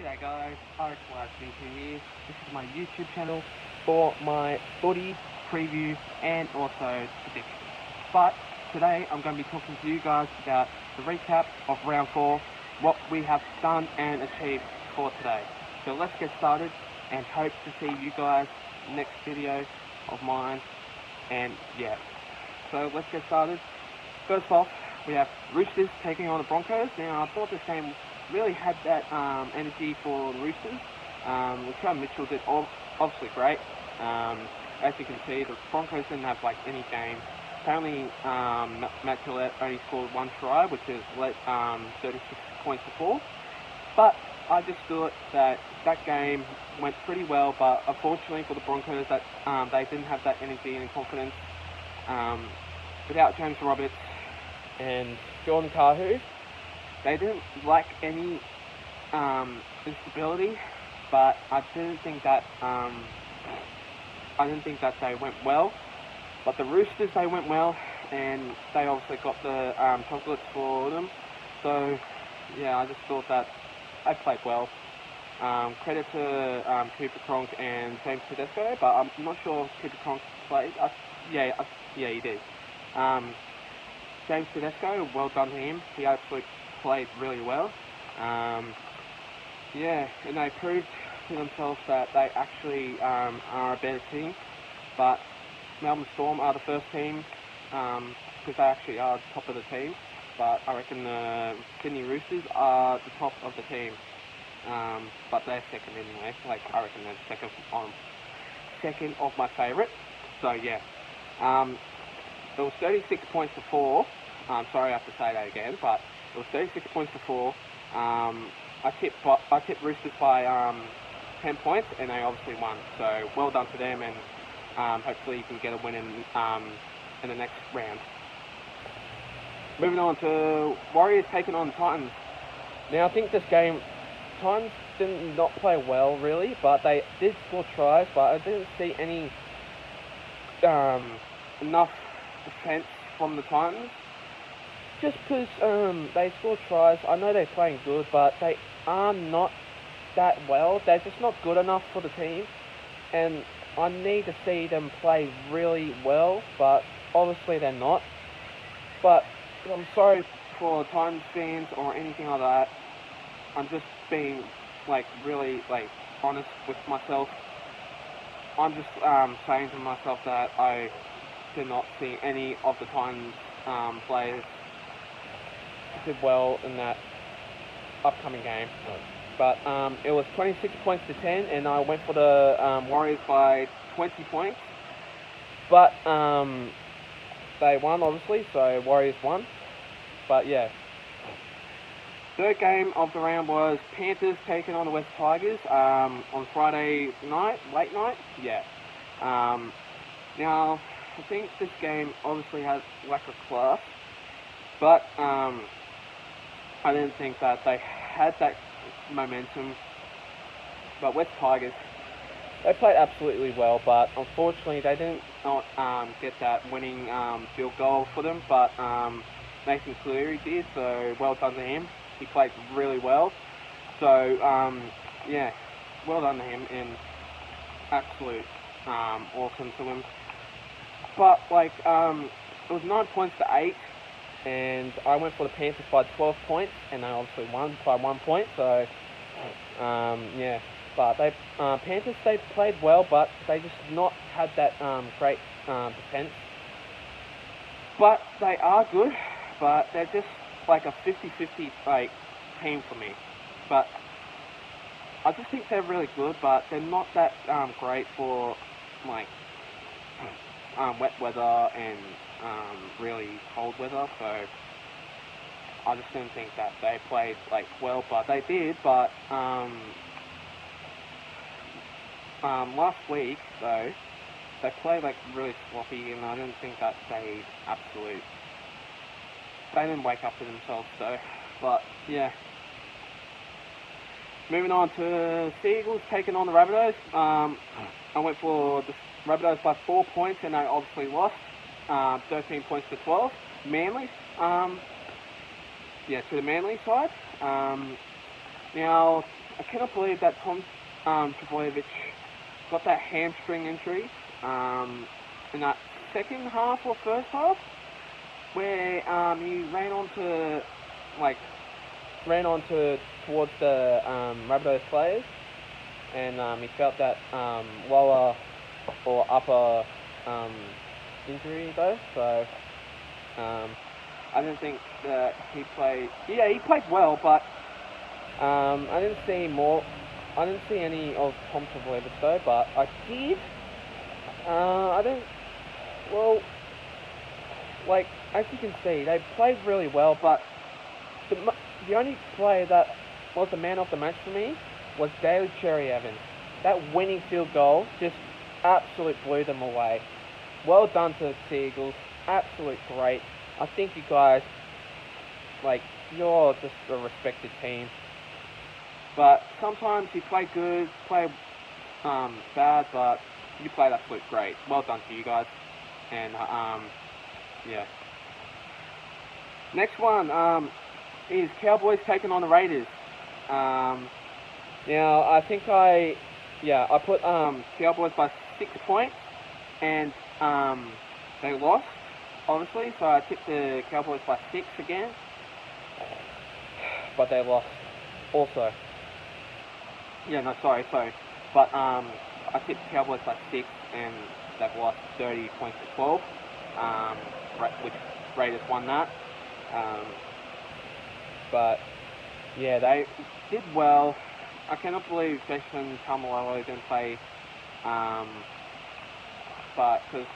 G'day guys, Rxys here. This is my YouTube channel for my footy preview and also predictions. But today I'm going to be talking to you guys about the recap of round 4, what we have done and achieved for today. So let's get started and hope to see you guys next video of mine. And yeah, so let's get started. First off, we have Rxys taking on the Broncos. Now I thought this game really had that energy for the Roosters. Latrell Mitchell did obviously great. As you can see, the Broncos didn't have like any game. Apparently, Matt Gillett only scored 1 try, which is 36 points to 4. But I just thought that game went pretty well. But unfortunately for the Broncos, that they didn't have that energy and confidence. Without James Roberts and Jordan Kahu, they didn't lack any instability, but I didn't think that they went well. But the Roosters, they went well, and they obviously got the chocolates for them. So yeah, I just thought that they played well. Credit to Cooper Cronk and James Tedesco, but I'm not sure if Cooper Cronk played. Yeah, he did. James Tedesco, well done to him. He actually played really well. Yeah, and they proved to themselves that they actually are a better team. But Melbourne Storm are the first team because they actually are the top of the team. But I reckon the Sydney Roosters are the top of the team. But they're second anyway. Like I reckon they're second of my favourite. So yeah, it was 36 points to 4. Sorry I have to say that again, but it was 36 points to 4. I tipped Roosters by 10 points, and they obviously won. So well done to them, and hopefully you can get a win in the next round. Moving on to Warriors taking on Titans. Now I think this game, Titans did not play well really, but they did score tries. But I didn't see any enough defense from the Titans. Just because they score tries. I know they're playing good, but they are not that well. They're just not good enough for the team, and I need to see them play really well, but obviously they're not. But I'm sorry for Titans fans or anything like that. I'm just being really honest with myself. I'm just saying to myself that I did not see any of the Titans players did well in that upcoming game. But it was 26 points to 10, and I went for the Warriors by 20 points. But they won, obviously, so Warriors won. But yeah. Third game of the round was Panthers taking on the West Tigers on Friday night, late night. Yeah. Now, I think this game obviously has lack of class, but I didn't think that they had that momentum. But West Tigers, they played absolutely well, but unfortunately they did not get that winning field goal for them. But Nathan Cleary did, so well done to him. He played really well. So yeah, well done to him, and absolute awesome to him. But it was 9 points to 8. And I went for the Panthers by 12 points, and they obviously won by 1 point. So, yeah. But Panthers, they played well, but they just not had that great defense. But they are good, but they're just like a 50-50 team for me. But I just think they're really good, but they're not that great for wet weather and really cold weather. So I just didn't think that they played well, but they did. But last week though, they played really sloppy, and I didn't think that they didn't wake up to themselves though. But yeah. Moving on to Seagulls taking on the Rabbitohs. I went for the Rabbitohs by 4 points, and they obviously lost. 13 points to 12. Manly. To the Manly side. Now, I cannot believe that Tom Trbojevic got that hamstring injury in that second half or first half, where he ran onto towards the Rabbitohs players, and he felt that lower or upper injury though. So I didn't think that he played. Yeah, he played well, but I didn't see more. I didn't see any of Tom Trbojevic though, but I did. I didn't. Well, like as you can see, they played really well, but the only player that was the man of the match for me was Daly Cherry Evans. That winning field goal just absolutely blew them away. Well done to the Seagulls. Absolute great. I think you guys, you're just a respected team. But sometimes you play good, play bad, but you played absolute great. Well done to you guys. And yeah. Next one is Cowboys taking on the Raiders. Now I think I put Cowboys by 6 points, and they lost, obviously. So I tipped the Cowboys by 6 again, but they lost also. Yeah, no, sorry. But I tipped Cowboys by 6, and they've lost 30 points to 12, which Raiders won that. But yeah, they did well. I cannot believe Jason Tamalolo didn't play, but because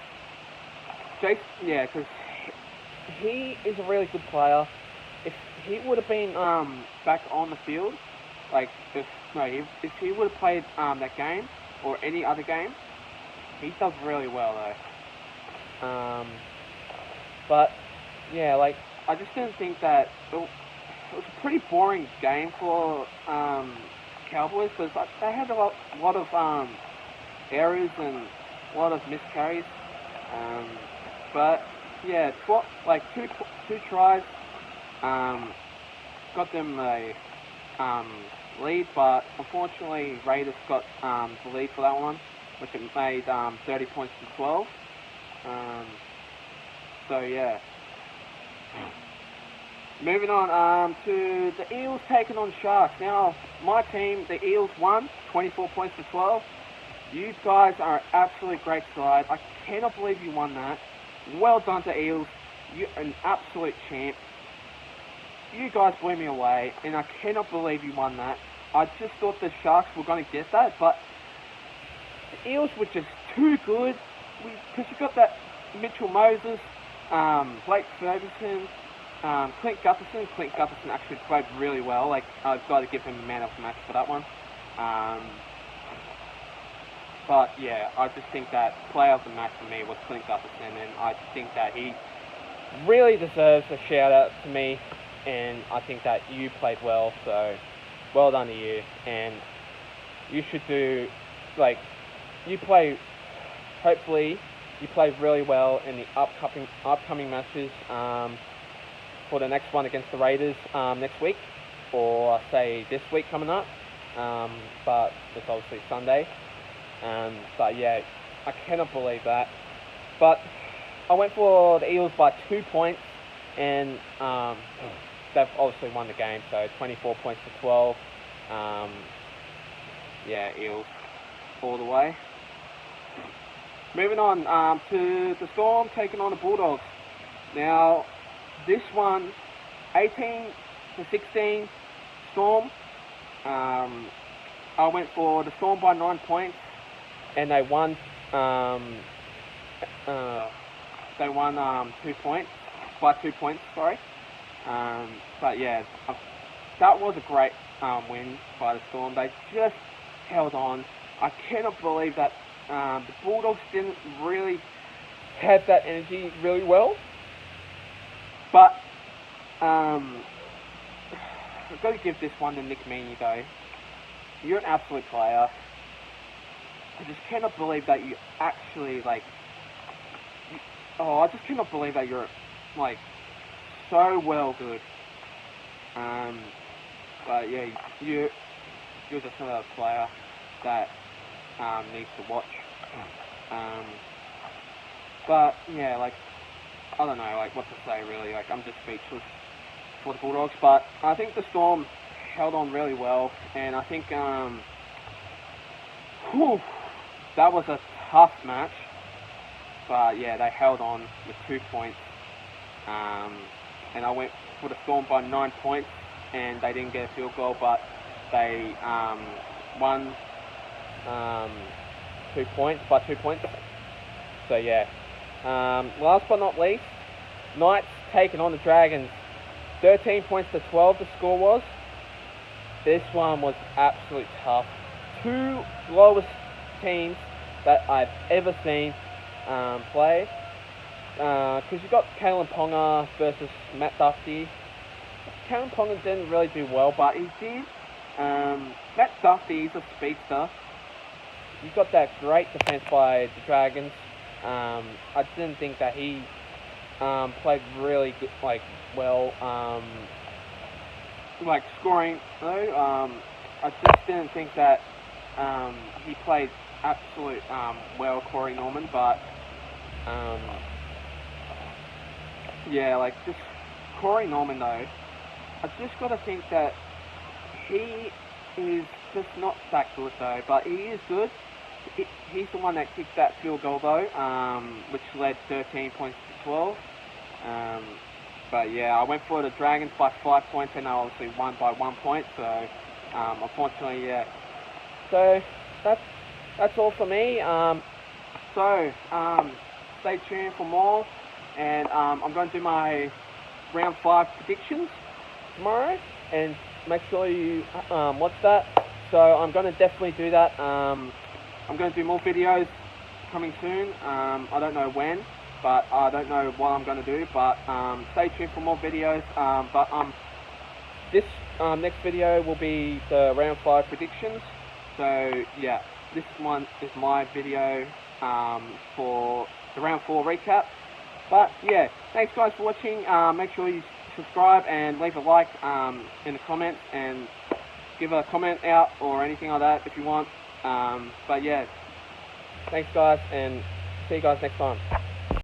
he is a really good player. If he would have been back on the field, if he would have played that game or any other game, he does really well though. But yeah, I just didn't think that it was a pretty boring game for Cowboys, because they had a lot of errors and a lot of miscarries. But yeah, two tries got them a lead, but unfortunately Raiders got the lead for that one, which it made 30 points to 12. So yeah. Moving on to the Eels taking on Sharks. Now, my team, the Eels, won 24 points to 12. You guys are an absolute great side. I cannot believe you won that. Well done to Eels. You're an absolute champ. You guys blew me away, and I cannot believe you won that. I just thought the Sharks were going to get that, but the Eels were just too good. Because you got that Mitchell Moses, Blake Ferguson, Clint Gutherson. Clint Gutherson actually played really well. I've got to give him the man of the match for that one. But yeah, I just think that player of the match for me was Clint Gutherson, and I think that he really deserves a shout out to me. And I think that you played well, so well done to you. And you should do, hopefully you play really well in the upcoming matches. For the next one against the Raiders next week, or say this week coming up, but it's obviously Sunday. But yeah, I cannot believe that. But I went for the Eels by 2 points, and they've obviously won the game, so 24 points to 12. Yeah, Eels all the way. Moving on to the Storm taking on the Bulldogs. Now, this one, 18 to 16, Storm. I went for the Storm by 9 points, and they won. They won 2 points by 2 points. Sorry. But yeah, that was a great win by the Storm. They just held on. I cannot believe that the Bulldogs didn't really have that energy really well. But I've got to give this one to Nick Meaney though. You're an absolute player. I just cannot believe that you actually I just cannot believe that you're so well good. But yeah, he was just another player that needs to watch. But yeah, like, I don't know, like, what to say really. Like, I'm just speechless for the Bulldogs. But I think the Storm held on really well, and I think that was a tough match. But yeah, they held on with 2 points, and I went for the Storm by 9 points, and they didn't get a field goal, but they won 2 points by 2 points. So yeah. Last but not least, Knights taking on the Dragons. 13 points to 12 the score was. This one was absolutely tough. Two lowest teams that I've ever seen play. Because you got Kalen Ponga versus Matt Duffy. Kalen Ponga didn't really do well, but he did. Matt Duffy is a speedster. You got that great defense by the Dragons. I didn't think that he played really good, like, well, like, scoring though. I just didn't think that he played absolute well, Corey Norman, but yeah, like, just Corey Norman though, I just got to think that he is just not that good though, but he is good. He's the one that kicked that field goal though, which led 13 points to 12. But yeah, I went for the Dragons by 5 points, and I obviously won by 1 point. So unfortunately, yeah. So that's all for me. Stay tuned for more, and I'm going to do my round 5 predictions tomorrow, and make sure you watch that. So I'm going to definitely do that. I'm going to do more videos coming soon. I don't know when, but I don't know what I'm going to do. But stay tuned for more videos. This next video will be the round 5 predictions. So yeah, this one is my video for the round 4 recap. But yeah, thanks guys for watching. Make sure you subscribe and leave a like in the comments, and give a comment out or anything like that if you want. But yeah, thanks guys, and see you guys next time.